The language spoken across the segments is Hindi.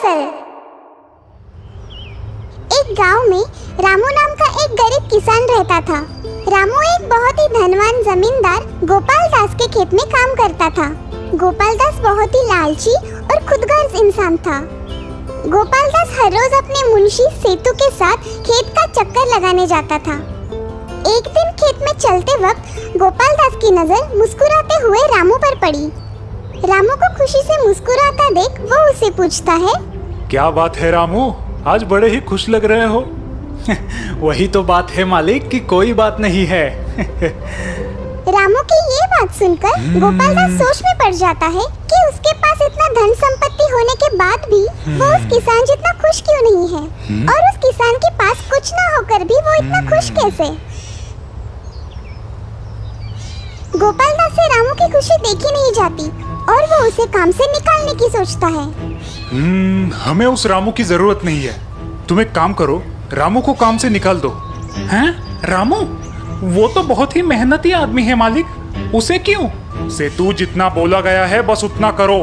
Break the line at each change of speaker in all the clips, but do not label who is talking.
फसल। एक गांव में रामू नाम का एक गरीब किसान रहता था। रामू एक बहुत ही धनवान जमींदार गोपाल दास के खेत में काम करता था। गोपाल दास बहुत ही लालची और खुदगर्ज इंसान था। गोपाल दास हर रोज अपने मुंशी सेतु के साथ खेत का चक्कर लगाने जाता था। एक दिन खेत में चलते वक्त गोपाल दास की नजर मुस्कुराते हुए रामू पर पड़ी। रामू को खुशी से मुस्कुराता देख वो उसे पूछता है,
क्या बात है रामू, आज बड़े ही खुश लग रहे हो।
वही तो बात है मालिक कि कोई बात नहीं है।
रामू की ये बात सुनकर गोपाल दास सोच में पड़ जाता है कि उसके पास इतना धन संपत्ति होने के बाद भी वो उस किसान जितना खुश क्यों नहीं है, और उस किसान के पास कुछ ना होकर भी वो इतना खुश कैसे। गोपाल दास से रामू की खुशी देखी नहीं जाती और वो उसे काम से निकालने की सोचता है।
हमें उस रामू की जरूरत नहीं है। तुम एक काम करो, रामू को काम से निकाल दो।
हैं? रामू? वो तो बहुत ही मेहनती आदमी है मालिक, उसे क्यों?
सेतु जितना बोला गया है बस उतना करो।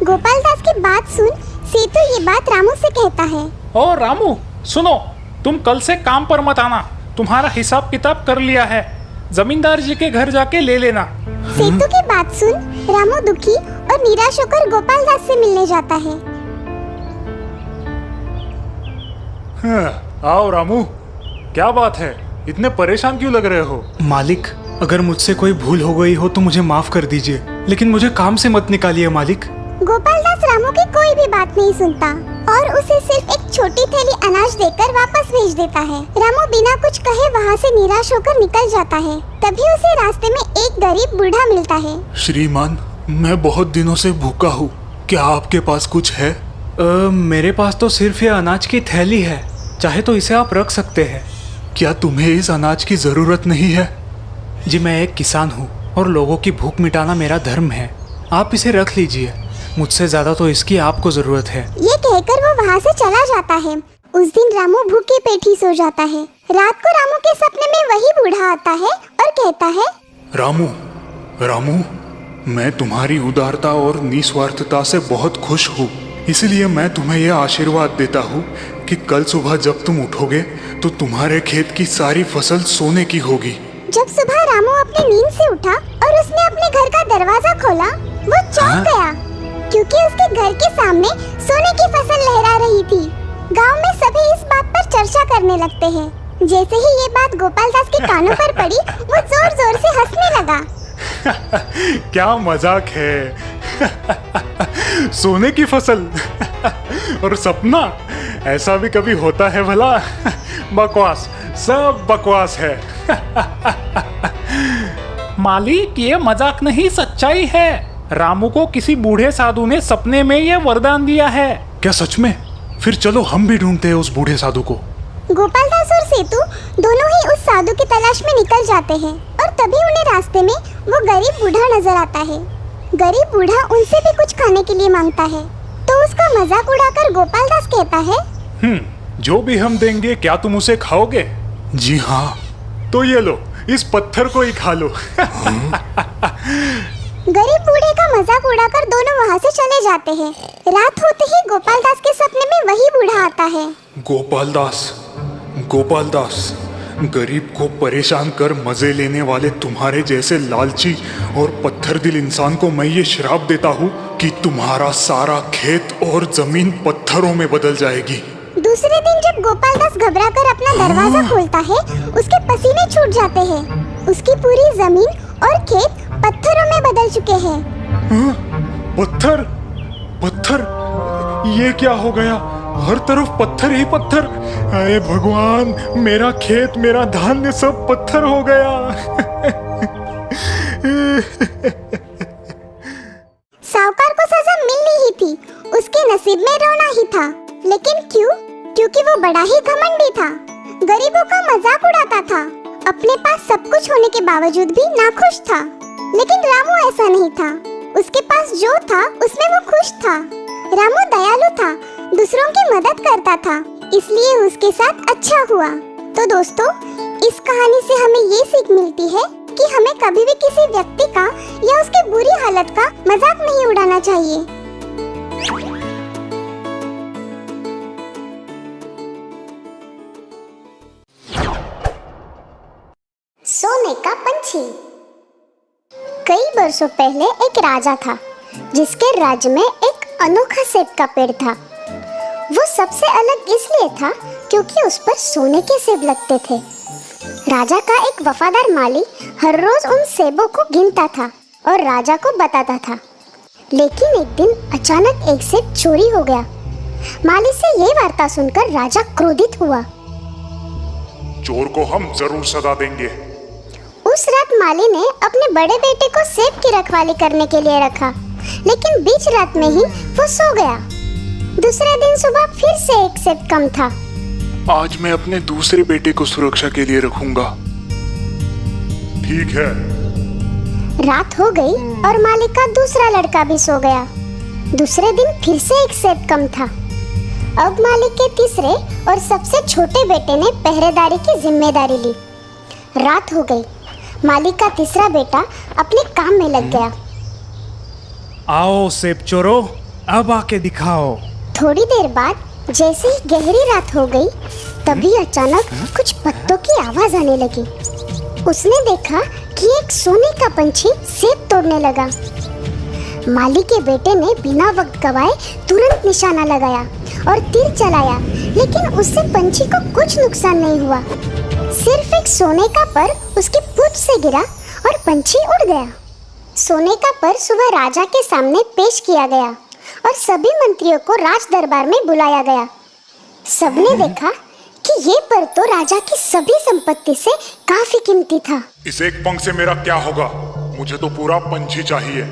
गोपाल दास की बात सुन सेतु ये बात रामू से कहता है।
ओ रामू सुनो, तुम कल से काम पर मत आना, तुम्हारा हिसाब किताब कर लिया है, जमींदार जी के घर जाके ले लेना।
सेतु की बात सुन रामू दुखी और निराश होकर गोपाल दास से मिलने जाता है।
आओ रामू, क्या बात है, इतने परेशान क्यों लग रहे हो?
मालिक, अगर मुझसे कोई भूल हो गई हो तो मुझे माफ कर दीजिए, लेकिन मुझे काम से मत निकालिए मालिक।
गोपाल दास रामू की कोई भी बात नहीं सुनता और उसे सिर्फ एक छोटी थैली अनाज देकर वापस भेज देता है। रामू बिना कुछ कहे वहाँ से निराश होकर निकल जाता है। तभी उसे रास्ते में एक गरीब बूढ़ा मिलता है।
श्रीमान, मैं बहुत दिनों से भूखा हूँ, क्या आपके पास कुछ है?
मेरे पास तो सिर्फ ये अनाज की थैली है, चाहे तो इसे आप रख सकते हैं।
क्या तुम्हें इस अनाज की जरूरत नहीं है?
जी, मैं एक किसान हूँ और लोगों की भूख मिटाना मेरा धर्म है, आप इसे रख लीजिए, मुझसे ज्यादा तो इसकी आपको जरूरत है।
ये कहकर वो वहाँ से चला जाता है। उस दिन रामू भूखे पेट ही सो जाता है। रात को रामू के सपने में वही बूढ़ा आता है और कहता है,
रामू, रामू, मैं तुम्हारी उदारता और निस्वार्थता से बहुत खुश हूँ, इसलिए मैं तुम्हें यह आशीर्वाद देता हूँ कि कल सुबह जब तुम उठोगे तो तुम्हारे खेत की सारी फसल सोने की होगी।
जब सुबह रामू अपनी नींद से उठा और उसने अपने घर का दरवाजा खोला, वो चौंक गया क्योंकि उसके घर के सामने सोने की फसल लहरा रही थी। गांव में सभी इस बात पर चर्चा करने लगते हैं। जैसे ही ये बात गोपाल दास के कानों पर पड़ी, वो जोर जोर से हंसने लगा।
क्या मजाक है। सोने की फसल और सपना, ऐसा भी कभी होता है भला? बकवास, सब बकवास है।
मालिक, ये मजाक नहीं, सच्चाई है। रामू को किसी बूढ़े साधु ने सपने में ये वरदान दिया है।
क्या सच में? फिर चलो हम भी ढूंढते हैं उस बूढ़े साधु को।
गोपाल दास और सेतु दोनों ही उस साधु की तलाश में निकल जाते हैं और तभी उन्हें रास्ते में वो गरीब बूढ़ा नजर आता है। गरीब बूढ़ा उनसे भी कुछ खाने के लिए मांगता है, तो उसका मजाक उड़ाकर गोपाल दास कहता है,
जो भी हम देंगे क्या तुम उसे खाओगे? जी हाँ। तो ये लो, इस पत्थर को ही खा लो।
गरीब बूढ़े का मजाक उड़ाकर दोनों वहाँ से चले जाते हैं। रात होते ही गोपाल दास के सपने में वही बूढ़ा आता है।
गोपाल दास, गोपाल दास, गरीब को परेशान कर मजे लेने वाले तुम्हारे जैसे लालची और पत्थर दिल इंसान को मैं ये श्राप देता हूँ कि तुम्हारा सारा खेत और जमीन पत्थरों में बदल जाएगी।
दूसरे दिन जब गोपाल दास घबराकर अपना दरवाजा खोलता है, उसके पसीने छूट जाते हैं। उसकी पूरी जमीन और खेत पत्थरों में बदल चुके हैं।
पत्थर, पत्थर, ये क्या हो गया? हर तरफ पत्थर ही पत्थर। अरे भगवान, मेरा खेत, मेरा धान्य सब पत्थर हो गया।
साहूकार को सजा मिलनी ही थी, उसके नसीब में रोना ही था। लेकिन क्यों? क्योंकि वो बड़ा ही घमंडी था, गरीबों का मजाक उड़ाता था, अपने पास सब कुछ होने के बावजूद भी नाखुश था। लेकिन रामू ऐसा नहीं था, उसके पास जो था उसमें वो खुश था। रामू दयालु था, दूसरों की मदद करता था, इसलिए उसके साथ अच्छा हुआ। तो दोस्तों, इस कहानी से हमें ये सीख मिलती है कि हमें कभी भी किसी व्यक्ति का या उसकी बुरी हालत का मजाक नहीं उड़ाना चाहिए। पंछी। कई वर्षों पहले एक राजा था जिसके राज्य में एक अनोखा सेब का पेड़ था। वो सबसे अलग इसलिए था क्योंकि उस पर सोने के सेब लगते थे। राजा का एक वफादार माली हर रोज उन सेबों को गिनता था और राजा को बताता था। लेकिन एक दिन अचानक एक सेब चोरी हो गया। माली से ये वार्ता सुनकर राजा क्रोधित हुआ।
चोर को हम जरूर सजा देंगे।
उस रात माली ने अपने बड़े बेटे को सेब की रखवाली करने के लिए रखा, लेकिन बीच रात में ही वो सो गया। दूसरे दिन सुबह फिर से एक सेब कम था।
आज मैं अपने दूसरे बेटे को सुरक्षा के लिए रखूंगा। ठीक है।
रात हो गई और माली का दूसरा लड़का भी सो गया। दूसरे दिन फिर से एक सेब कम था। अब मालिक के तीसरे और सबसे छोटे बेटे ने पहरेदारी की जिम्मेदारी ली। रात हो गई। मालिक का तीसरा बेटा अपने काम में लग गया।
आओ सेब चोरो, अब आके दिखाओ।
थोड़ी देर बाद जैसे ही गहरी रात हो गई, तभी अचानक कुछ पत्तों की आवाज आने लगी। उसने देखा कि एक सोने का पंछी सेब तोड़ने लगा। माली के बेटे ने बिना वक्त गवाए तुरंत निशाना लगाया और तीर चलाया, लेकिन उससे पंछी को कुछ नुकसान नहीं हुआ। सिर्फ एक सोने का पर उसकी पूंछ से गिरा और पंछी उड़ गया। सोने का पर सुबह राजा के सामने पेश किया गया और सभी मंत्रियों को राज दरबार में बुलाया गया। सबने देखा कि ये पर तो राजा की सभी संपत्ति से काफी कीमती था।
इस एक पंख से मेरा क्या होगा? मुझे तो पूरा पंछी चाहिए।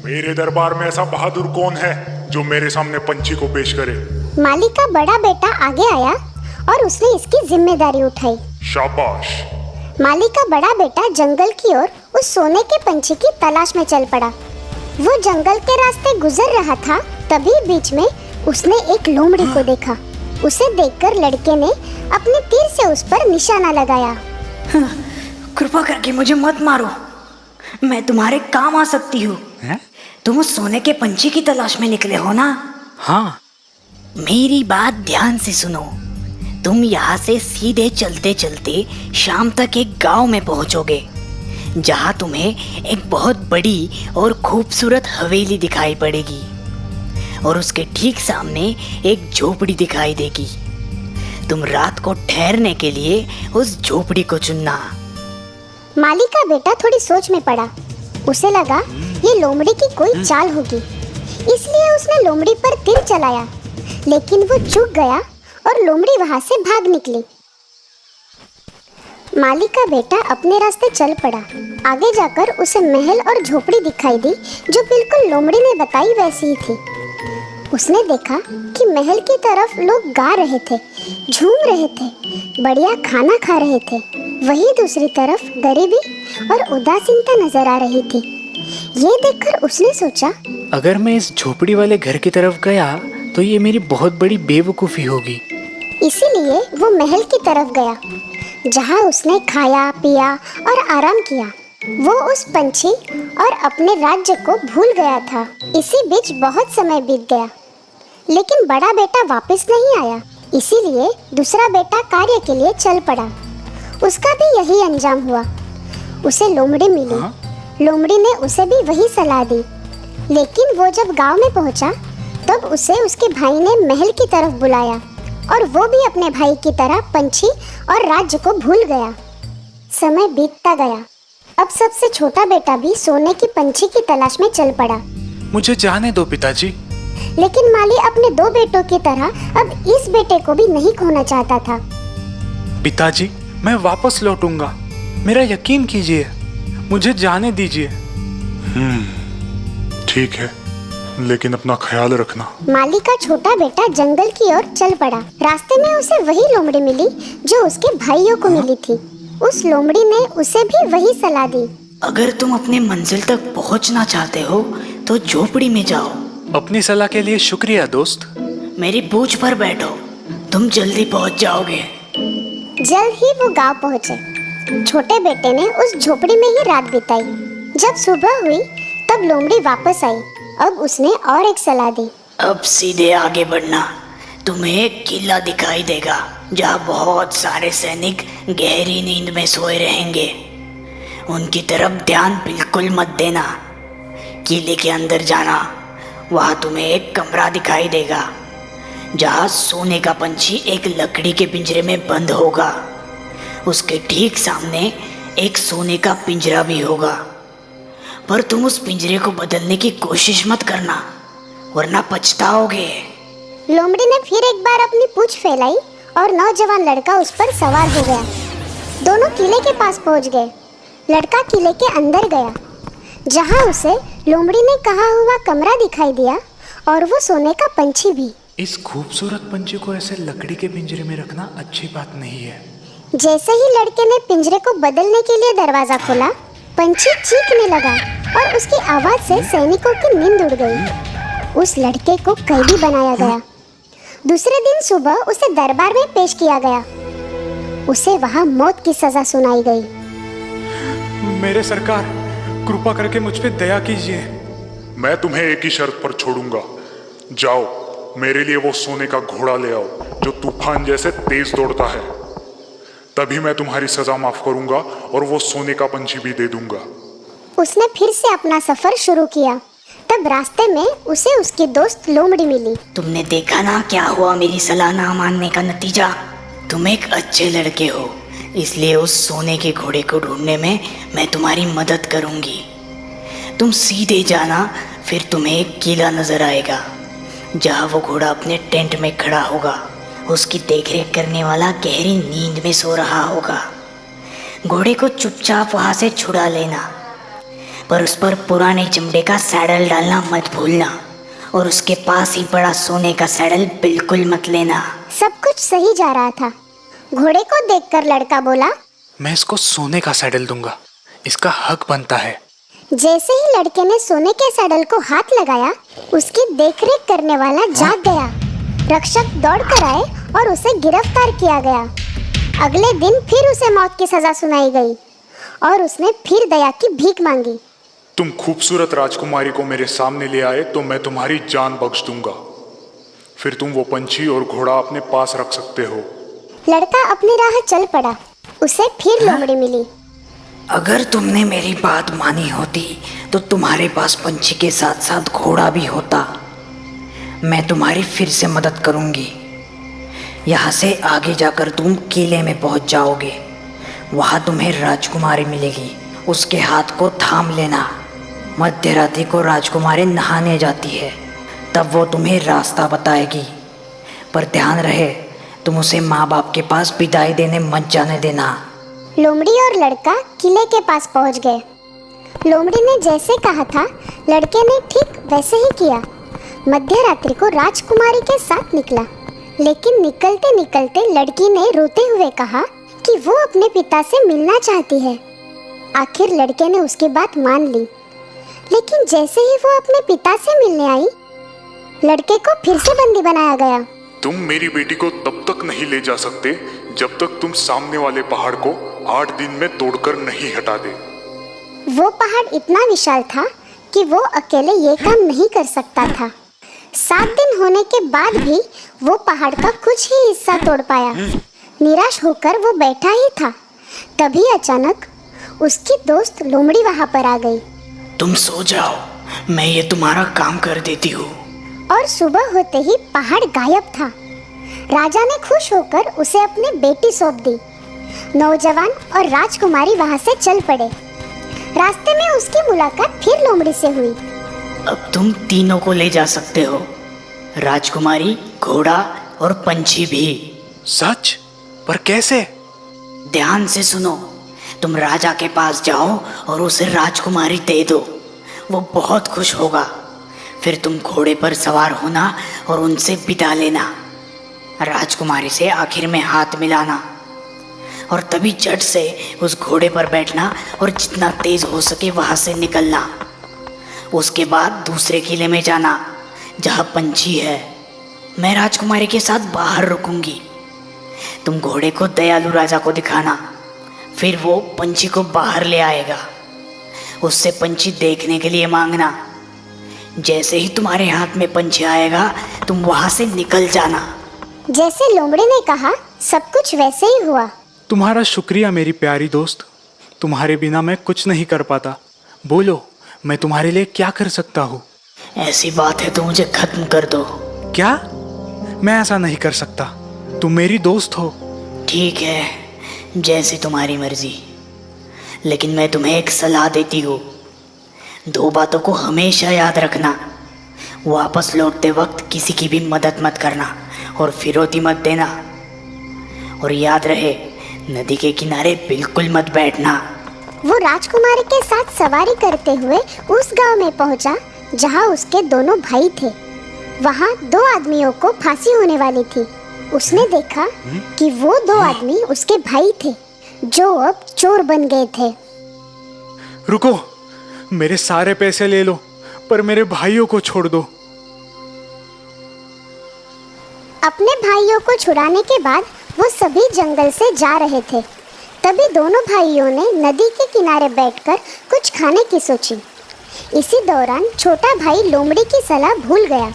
मेरे दरबार में ऐसा बहादुर कौन है जो मेरे सामने पंछी को पेश करे?
माली का बड़ा बेटा आगे आया और उसने इसकी जिम्मेदारी उठाई।
शाबाश।
माली का बड़ा बेटा जंगल की ओर उस सोने के पंछी की तलाश में चल पड़ा। वो जंगल के रास्ते गुजर रहा था, तभी बीच में उसने एक लोमड़ी को देखा। उसे देखकर लड़के ने अपने तीर से उस पर निशाना लगाया।
कृपा करके मुझे मत मारो, मैं तुम्हारे काम आ सकती हूँ। तुम उस सोने के पंछी की तलाश में निकले हो ना?
हाँ।
मेरी बात ध्यान से सुनो। तुम यहाँ से सीधे चलते चलते शाम तक एक गांव में पहुँचोगे, जहाँ तुम्हें एक बहुत बड़ी और खूबसूरत हवेली दिखाई पड़ेगी और उसके ठीक सामने एक झोपड़ी दिखाई देगी। तुम रात को ठहरने के लिए उस झोपड़ी को चुनना।
माली का बेटा थोड़ी सोच में पड़ा। उसे लगा ये लोमड़ी की कोई चाल होगी, इसलिए उसने लोमड़ी पर तीर चलाया, लेकिन वो चूक गया और लोमड़ी वहां से भाग निकली। माली का बेटा अपने रास्ते चल पड़ा। आगे जाकर उसे महल और झोपड़ी दिखाई दी जो बिल्कुल लोमड़ी ने बताई वैसी ही थी। उसने देखा कि महल की तरफ लोग गा रहे थे, झूम रहे थे, बढ़िया खाना खा रहे थे। वहीं दूसरी तरफ गरीबी और उदासीनता नजर आ रही थी। ये देखकर उसने सोचा,
अगर मैं इस झोपड़ी वाले घर की तरफ गया तो ये मेरी बहुत बड़ी बेवकूफ़ी होगी।
इसीलिए वो महल की तरफ गया, जहाँ उसने खाया पिया और आराम किया। वो उस पंछी और अपने राज्य को भूल गया था। इसी बीच बहुत समय बीत गया, लेकिन बड़ा बेटा वापस नहीं आया। इसीलिए दूसरा बेटा कार्य के लिए चल पड़ा। उसका भी यही अंजाम हुआ। उसे लोमड़ी मिली। लोमड़ी ने उसे भी वही सलाह दी, लेकिन वो जब गांव में पहुंचा तब उसे उसके भाई ने महल की तरफ बुलाया और वो भी अपने भाई की तरह पंछी और राज्य को भूल गया। समय बीतता गया। अब सबसे छोटा बेटा भी सोने की पंछी की तलाश में चल पड़ा।
मुझे जाने दो पिताजी।
लेकिन माली अपने दो बेटों की तरह अब इस बेटे को भी नहीं खोना चाहता था।
पिताजी, मैं वापस लौटूंगा, मेरा यकीन कीजिए, मुझे जाने दीजिए।
ठीक है, लेकिन अपना ख्याल रखना।
माली का छोटा बेटा जंगल की ओर चल पड़ा। रास्ते में उसे वही लोमड़ी मिली जो उसके भाइयों को मिली थी। उस लोमड़ी ने उसे भी वही सलाह दी।
अगर तुम अपने मंजिल तक पहुंचना चाहते हो तो झोपड़ी में जाओ।
अपनी सलाह के लिए शुक्रिया दोस्त।
मेरी पूंछ पर बैठो, तुम जल्दी पहुंच जाओगे।
जल्द ही वो गांव पहुंचे। छोटे बेटे ने उस झोपड़ी में ही रात बिताई। जब सुबह हुई तब लोमड़ी वापस आई। अब उसने और एक सलाह दी।
अब सीधे आगे बढ़ना, तुम्हें एक किला दिखाई देगा जहाँ बहुत सारे सैनिक गहरी नींद में सोए रहेंगे। उनकी तरफ ध्यान बिल्कुल मत देना। किले के अंदर जाना, वहाँ तुम्हें एक कमरा दिखाई देगा जहाँ सोने का पंछी एक लकड़ी के पिंजरे में बंद होगा। उसके ठीक सामने एक सोने का पिंजरा भी होगा, पर तुम उस पिंजरे को बदलने की कोशिश मत करना, वरना पछताओगे।
लोमड़ी ने फिर एक बार अपनी पूंछ फैलाई और नौजवान लड़का उस पर सवार हो गया। दोनों किले के पास पहुंच गए। लड़का किले के अंदर गया, जहां उसे लोमड़ी ने कहा हुआ कमरा दिखाई दिया और वो सोने का पंछी भी।
इस खूबसूरत पंछी को ऐसे लकड़ी के पिंजरे में रखना अच्छी बात नहीं है।
जैसे ही लड़के ने पिंजरे को बदलने के लिए दरवाजा खोला, पंछी चीखने लगा और उसकी आवाज से सैनिकों की नींद उड़ गई। उस लड़के को कैदी बनाया गया। दूसरे दिन सुबह उसे दरबार में पेश किया गया। उसे वहां मौत की सजा सुनाई गई।
मेरे सरकार, कृपा करके मुझ पे दया कीजिए।
मैं तुम्हें एक ही शर्त पर छोड़ूंगा। जाओ, मेरे लिए वो सोने का घोड़ा ले आओ जो तूफान जैसे तेज दौड़ता है। तभी मैं तुम्हारी सजा माफ करूंगा और वो सोने का पंछी भी दे दूंगा।
उसने फिर से अपना सफर शुरू किया। तब रास्ते में उसे उसकी दोस्त लोमड़ी मिली।
तुमने देखा ना क्या हुआ मेरी सलाह ना मानने का नतीजा। तुम एक अच्छे लड़के हो, इसलिए उस सोने के घोड़े को ढूंढने में मैं तुम्हारी मदद करूंगी। तुम सीधे जाना, फिर तुम्हें एक किला नजर आएगा जहाँ वो घोड़ा अपने टेंट में खड़ा होगा। उसकी देखरेख करने वाला गहरी नींद में सो रहा होगा। घोड़े को चुपचाप वहाँ से छुड़ा लेना, पर उस पर पुराने चमड़े का सैडल डालना मत भूलना, और उसके पास ही बड़ा सोने का सैडल बिल्कुल मत लेना।
सब कुछ सही जा रहा था। घोड़े को देखकर लड़का बोला,
मैं इसको सोने का सैडल दूंगा, इसका हक बनता है।
जैसे ही लड़के ने सोने के सैडल को हाथ लगाया, उसकी देखरेख करने वाला जाग गया। रक्षक दौड़कर आए और उसे गिरफ्तार किया गया। अगले दिन फिर उसे मौत की सजा सुनाई गई और उसने फिर दया की भीख मांगी।
तुम खूबसूरत राजकुमारी को मेरे सामने ले आए तो मैं तुम्हारी जान बख्श दूंगा। फिर तुम वो पंछी और घोड़ा अपने पास रख सकते हो।
लड़का अपनी राह चल पड़ा। उसे फिर लोमड़ी मिली।
अगर तुमने मेरी बात मानी होती तो तुम्हारे पास पंछी के साथ साथ घोड़ा भी होता। मैं तुम्हारी फिर से मदद करूंगी। यहाँ से आगे जाकर तुम किले में पहुँच जाओगे। वहाँ तुम्हें राजकुमारी मिलेगी, उसके हाथ को थाम लेना। मध्य रात्रि को राजकुमारी नहाने जाती है, तब वो तुम्हें रास्ता बताएगी। पर ध्यान रहे, तुम उसे माँ बाप के पास विदाई देने मत जाने देना।
लोमड़ी और लड़का किले के पास पहुंच गए। लोमड़ी ने जैसे कहा था, लड़के ने ठीक वैसे ही किया। मध्य रात्रि को राजकुमारी के साथ निकला, लेकिन निकलते निकलते लड़की ने रोते हुए कहा कि वो अपने पिता से मिलना चाहती है। आखिर लड़के ने उसकी बात मान ली, लेकिन जैसे ही वो अपने पिता से मिलने आई, लड़के को फिर से बंदी बनाया गया।
तुम मेरी बेटी को तब तक नहीं ले जा सकते जब तक तुम सामने वाले पहाड़ को 8 दिन में तोड़कर नहीं हटा दे।
वो पहाड़ इतना विशाल था कि वो अकेले ये काम नहीं कर सकता था। 7 दिन होने के बाद भी वो पहाड़ का कुछ ही हिस्सा तोड़ पाया। निराश होकर वो बैठा ही था, तभी अचानक उसकी दोस्त लोमड़ी वहां पर आ गई।
तुम सो जाओ, मैं ये तुम्हारा काम कर देती हूँ।
और सुबह होते ही पहाड़ गायब था। राजा ने खुश होकर उसे अपनी बेटी सौंप दी। नौजवान और राजकुमारी वहां से चल पड़े। रास्ते में उसकी मुलाकात फिर लोमड़ी से हुई।
अब तुम तीनों को ले जा सकते हो, राजकुमारी, घोड़ा और पंछी भी।
सच? पर कैसे?
ध्यान से सुनो। तुम राजा के पास जाओ और उसे राजकुमारी दे दो, वो बहुत खुश होगा। फिर तुम घोड़े पर सवार होना और उनसे विदा लेना। राजकुमारी से आखिर में हाथ मिलाना और तभी झट से उस घोड़े पर बैठना और जितना तेज हो सके वहां से निकलना। उसके बाद दूसरे किले में जाना जहाँ पंछी है। मैं राजकुमारी के साथ बाहर रुकूंगी। तुम घोड़े को दयालु राजा को दिखाना, फिर वो पंछी को बाहर ले आएगा। उससे पंछी देखने के लिए मांगना। जैसे ही तुम्हारे हाथ में पंछी आएगा, तुम वहां से निकल जाना।
जैसे लोमड़ी ने कहा, सब कुछ वैसे ही हुआ।
तुम्हारा शुक्रिया मेरी प्यारी दोस्त। तुम्हारे बिना मैं कुछ नहीं कर पाता। बोलो, मैं तुम्हारे लिए क्या कर सकता हूँ?
ऐसी बात है तो मुझे खत्म कर दो।
क्या? मैं ऐसा नहीं कर सकता। तुम मेरी दोस्त हो।
ठीक है, जैसी तुम्हारी मर्जी, लेकिन मैं तुम्हें एक सलाह देती हूँ। 2 बातों को हमेशा याद रखना। वापस लौटते वक्त किसी की भी मदद मत करना और फिरौती मत देना। और याद रहे, नदी के किनारे बिल्कुल मत बैठना।
वो राजकुमारी के साथ सवारी करते हुए उस गांव में पहुंचा जहां उसके दोनों भाई थे। वहां 2 आदमियों को फांसी होने वाली थी। उसने देखा कि वो 2 आदमी उसके भाई थे जो अब चोर बन गए थे।
रुको, मेरे सारे पैसे ले लो, पर मेरे भाइयों को छोड़ दो।
अपने भाइयों को छुड़ाने के बाद वो सभी जंगल से जा रहे थे। तभी दोनों भाइयों ने नदी के किनारे बैठकर कुछ खाने की सोची। इसी दौरान छोटा भाई लोमड़ी की सलाह भूल गया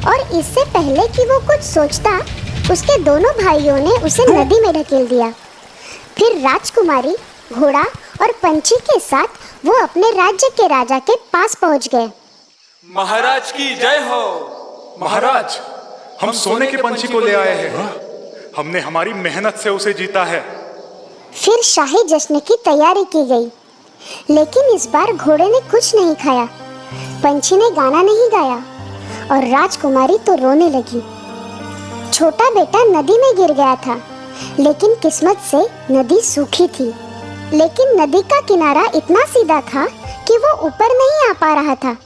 और इससे पहले कि वो कुछ सोचता, उसके दोनों भाइयों ने उसे नदी में ढकेल दिया। फिर राजकुमारी, घोड़ा और पंछी के साथ वो अपने राज्य के राजा के पास पहुंच गए।
महाराज की जय हो।
महाराज, हम सोने के पंछी को ले आए हैं। हमने हमारी मेहनत से उसे जीता है।
फिर शाही जश्न की तैयारी की गई, लेकिन इस बार घोड़े ने कुछ नहीं खाया, पंछी ने गाना नहीं गाया और राजकुमारी तो रोने लगी। छोटा बेटा नदी में गिर गया था, लेकिन किस्मत से नदी सूखी थी। लेकिन नदी का किनारा इतना सीधा था कि वो ऊपर नहीं आ पा रहा था।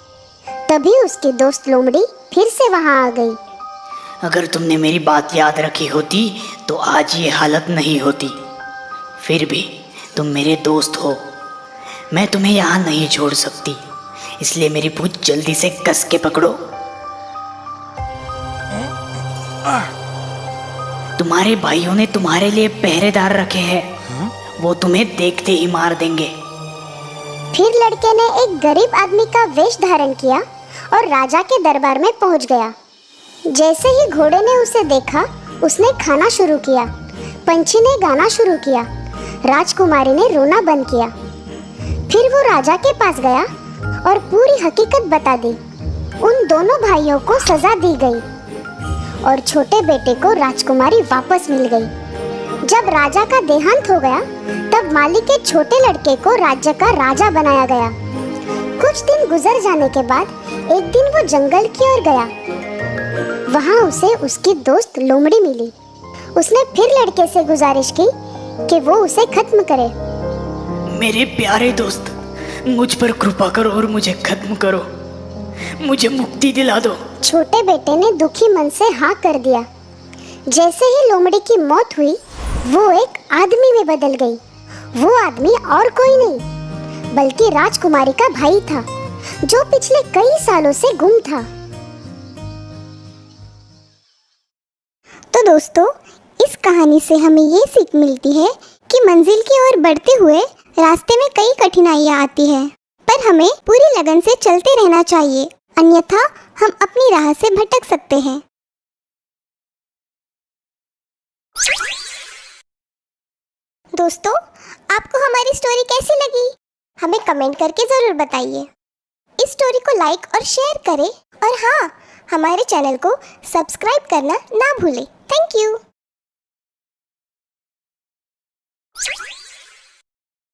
तभी उसकी दोस्त लोमड़ी फिर से वहां आ गई।
अगर तुमने मेरी बात याद रखी होती तो आज ये हालत नहीं होती। फिर भी तुम मेरे दोस्त हो, मैं तुम्हें यहाँ नहीं छोड़ सकती, इसलिए मेरी पूंछ जल्दी से कस के पकड़ो। तुम्हारे भाइयों ने तुम्हारे लिए पहरेदार रखे हैं, वो तुम्हें देखते ही मार देंगे।
फिर लड़के ने एक गरीब आदमी का वेश धारण किया और राजा के दरबार में पहुंच गया। जैसे ही घोड़े ने उसे देखा, उसने खाना शुरू किया, पंछी ने गाना शुरू किया, राजकुमारी ने रोना बंद किया। फिर वो राजा के पास गया और पूरी हकीकत बता दी। उन दोनों भाइयों को सजा दी गई और छोटे बेटे को राजकुमारी वापस मिल गई। जब राजा का देहांत हो गया, तब माली के छोटे लड़के को राज्य का राजा बनाया गया। कुछ दिन गुजर जाने के बाद एक दिन वो जंगल की ओर गया। वहाँ उसे उसकी दोस्त लोमड़ी मिली। उसने फिर लड़के से गुजारिश की कि वो उसे खत्म करे।
मेरे प्यारे दोस्त, मुझ पर कृपा करो और मुझे खत्म करो, मुझे मुक्ति दिला दो।
छोटे बेटे ने दुखी मन से हाँ कर दिया। जैसे ही लोमड़ी की मौत हुई, वो एक आदमी में बदल गई। वो आदमी और कोई नहीं बल्कि राजकुमारी का भाई था, जो पिछले कई सालों से गुम था। तो दोस्तों, इस कहानी से हमें ये सीख मिलती है कि मंजिल की ओर बढ़ते हुए रास्ते में कई कठिनाइयाँ आती हैं, पर हमें पूरी लगन से चलते रहना चाहिए, अन्यथा हम अपनी राह से भटक सकते हैं। दोस्तों, आपको हमारी स्टोरी कैसी लगी? हमें कमेंट करके ज़रूर बताइए। इस स्टोरी को लाइक और शेयर करें और हाँ, हमारे चैनल को सब्सक्राइब करना ना भूलें। Thank you.